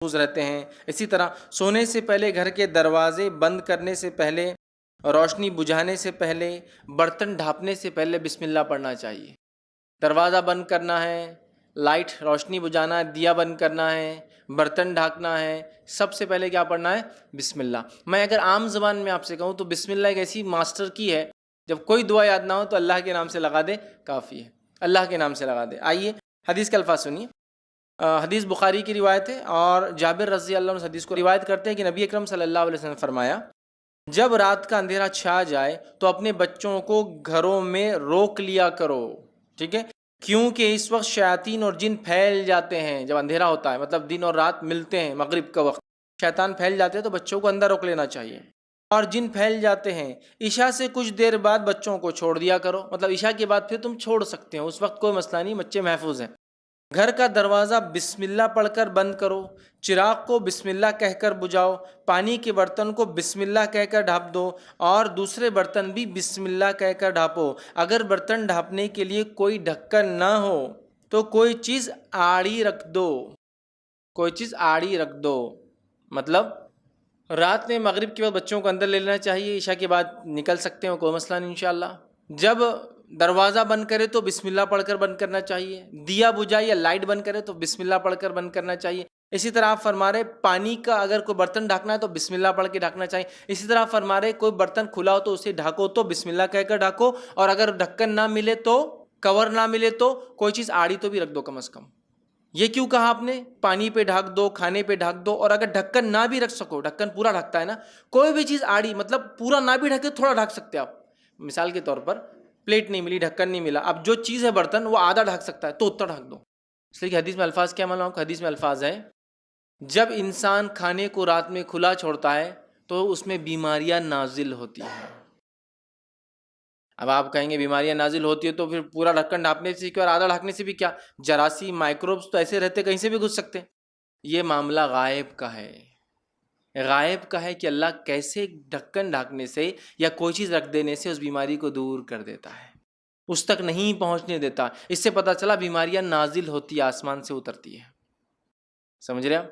محفوظ رہتے ہیں۔ اسی طرح سونے سے پہلے، گھر کے دروازے بند کرنے سے پہلے، روشنی بجھانے سے پہلے، برتن ڈھانپنے سے پہلے بسم اللہ پڑھنا چاہیے۔ دروازہ بند کرنا ہے، لائٹ روشنی بجھانا ہے، دیا بند کرنا ہے، برتن ڈھانکنا ہے، سب سے پہلے کیا پڑھنا ہے؟ بسم اللہ۔ میں اگر عام زبان میں آپ سے کہوں تو بسم اللہ ایک ایسی ماسٹر کی ہے، جب کوئی دعا یاد نہ ہو تو اللہ کے نام سے لگا دے، کافی ہے، اللہ کے نام سے لگا دے۔ آئیے حدیث کے الفاظ سنیے۔ حدیث بخاری کی روایت ہے، اور جابر رضی اللہ عنہ حدیث کو روایت کرتے ہیں کہ نبی اکرم صلی اللہ علیہ وسلم نے فرمایا، جب رات کا اندھیرا چھا جائے تو اپنے بچوں کو گھروں میں روک لیا کرو، ٹھیک ہے، کیونکہ اس وقت شیاطین اور جن پھیل جاتے ہیں۔ جب اندھیرا ہوتا ہے مطلب دن اور رات ملتے ہیں، مغرب کا وقت، شیطان پھیل جاتے ہیں تو بچوں کو اندر روک لینا چاہیے۔ اور جن پھیل جاتے ہیں، عشاء سے کچھ دیر بعد بچوں کو چھوڑ دیا کرو، مطلب عشاء کے بعد پھر تم چھوڑ سکتے ہو، اس وقت کوئی مسئلہ نہیں، بچے محفوظ ہیں۔ گھر کا دروازہ بسم اللہ پڑھ کر بند کرو، چراغ کو بسم اللہ کہہ کر بجھاؤ، پانی کے برتن کو بسم اللہ کہہ کر ڈھانپ دو، اور دوسرے برتن بھی بسم اللہ کہہ کر ڈھانپو۔ اگر برتن ڈھانپنے کے لیے کوئی ڈھکن نہ ہو تو کوئی چیز آڑی رکھ دو، کوئی چیز آڑی رکھ دو، مطلب رات میں مغرب کے بعد بچوں کو اندر لے لینا چاہیے، عشاء کے بعد نکل سکتے ہیں، کوئی مسئلہ نہیں انشاءاللہ۔ جب دروازہ بند کرے تو بسم اللہ پڑھ کر بند کرنا چاہیے، دیا بجھائے یا لائٹ بند کرے تو بسم اللہ پڑھ کر بند کرنا چاہیے۔ اسی طرح آپ فرما رہے پانی کا اگر کوئی برتن ڈھانکنا ہے تو بسم اللہ پڑھ کے ڈھانکنا چاہیے۔ اسی طرح آپ فرما رہے کوئی برتن کھلا ہو تو اسے ڈھانکو تو بسم اللہ کہہ کر ڈھانکو، اور اگر ڈھکن نہ ملے تو، کور نہ ملے تو کوئی چیز آڑی تو بھی رکھ دو کم از کم۔ یہ کیوں کہا آپ نے؟ پانی پہ ڈھانک دو، کھانے پہ ڈھانک دو، اور اگر ڈھکن نہ بھی رکھ سکو، ڈھکن پورا ڈھکتا ہے نا، کوئی بھی چیز آڑی مطلب پورا نہ بھی ڈھکے تھوڑا ڈھانک سکتے آپ۔ مثال کے طور پر پلیٹ نہیں ملی، ڈھکن نہیں ملا، اب جو چیز ہے برتن وہ آدھا ڈھک سکتا ہے تو اتنا ڈھک دو۔ اس لیے کہ حدیث میں الفاظ کیا معلوم آپ کو؟ حدیث میں الفاظ ہے، جب انسان کھانے کو رات میں کھلا چھوڑتا ہے تو اس میں بیماریاں نازل ہوتی ہیں۔ اب آپ کہیں گے بیماریاں نازل ہوتی ہے تو پھر پورا ڈھکن ڈھانپنے سے کیا اور آدھا ڈھانکنے سے بھی کیا؟ جراثیم، مائکروبس تو ایسے رہتے کہیں سے بھی گھس سکتے۔ یہ معاملہ غائب کا ہے، غائب کا ہے کہ اللہ کیسے ڈھکن ڈھانکنے سے یا کوئی چیز رکھ دینے سے اس بیماری کو دور کر دیتا ہے، اس تک نہیں پہنچنے دیتا۔ اس سے پتہ چلا بیماریاں نازل ہوتی ہے، آسمان سے اترتی ہے۔ سمجھ رہے آپ؟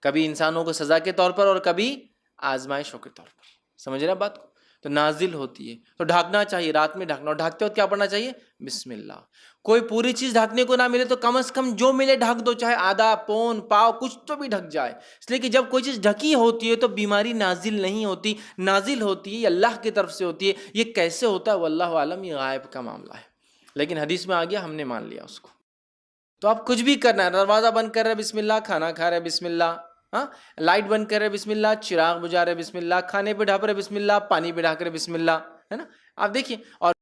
کبھی انسانوں کو سزا کے طور پر اور کبھی آزمائشوں کے طور پر، سمجھ رہے آپ بات کو؟ تو نازل ہوتی ہے تو ڈھانکنا چاہیے، رات میں ڈھانکنا، اور ڈھانکتے وقت کیا پڑھنا چاہیے؟ بسم اللہ۔ کوئی پوری چیز ڈھانکنے کو نہ ملے تو کم از کم جو ملے ڈھانک دو، چاہے آدھا، پون، پاؤ، کچھ تو بھی ڈھک جائے۔ اس لیے کہ جب کوئی چیز ڈھکی ہوتی ہے تو بیماری نازل نہیں ہوتی، نازل ہوتی ہے یہ اللہ کی طرف سے ہوتی ہے۔ یہ کیسے ہوتا ہے واللہ عالم، یہ غائب کا معاملہ ہے، لیکن حدیث میں آ گیا، ہم نے مان لیا اس کو۔ تو آپ کچھ بھی کرنا ہے، دروازہ بند کر رہے بسم اللہ، کھانا کھا رہے بسم اللہ، ہاں، لائٹ بند کر رہے بسم اللہ، چراغ بجھا رہے بسم اللہ، کھانے پہ ڈھانپ رہے بسم اللہ، پانی پہ ڈھانک رہے بسم اللہ، ہے نا؟ آپ دیکھیے، اور